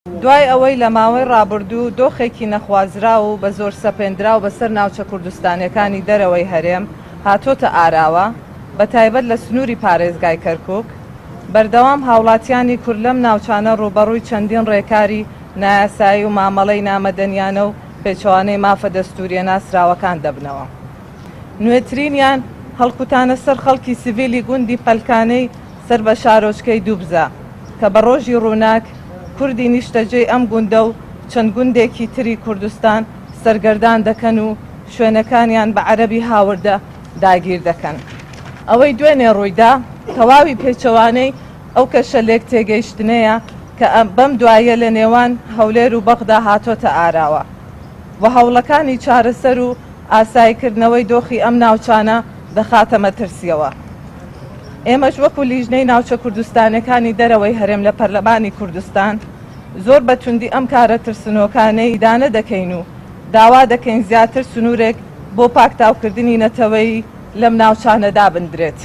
دوای ئەوەی لە ماوەی ڕابردوو دۆخێکی نەخوازرا و بە زۆر سەپێنرا و بەسەر ناوچە کوردستانیەکانی دەرەوەی هەرێم هاتۆتە ئاراوە بە تایبەت لە سنووری پارێزگای کەرکووک، بەردەوام هاوڵاتیانی کورد لەم ناوچانە ڕوبەڕووی چەندین ڕێکاری نایاسایی و مامەڵەی نامەدەنیانە و پێچەوانەی مافە دەستوریە ناسراوەکان دەبنەوە. نوێترینیان هەڵکوتانە سەر خەڵکی سیڤیلی گوندی پەلکانەی سەر بە شارۆچکەی دووبزە کە بە ڕۆژی ڕووناک کوردی نیشتەجێی ئەم گوندە و چەند گوندێکی تری کوردستان سەرگەردان دەکەن و شوێنەکانیان بە عەرەبی هاوردە داگیر دەکەن. ئەوەی دوێنێ ڕوویدا تەواوی پێچەوانەی ئەو کەشە لێک تێگەیشتنەیە کە بەم دوایە لە نێوان هەولێر و بەغدا هاتۆتە ئاراوە و هەوڵەکانی چارەسەر و ئاساییکردنەوەی دۆخی ئەم ناوچانە دەخاتە مەترسیەوە. ئێمەش وەکو لیژنەی ناوچە کوردستانەکانی دەرەوەی هەرێم لە پەرلەمانی کوردستان زۆر بەتوندی ئەم کارە ترسنۆکانەی دانە دەکەین و داوا دەکەین زیاتر سنوورێک بۆ پاکتاوکردنی نەتەوەی لەم ناوچانەدا بندرێت.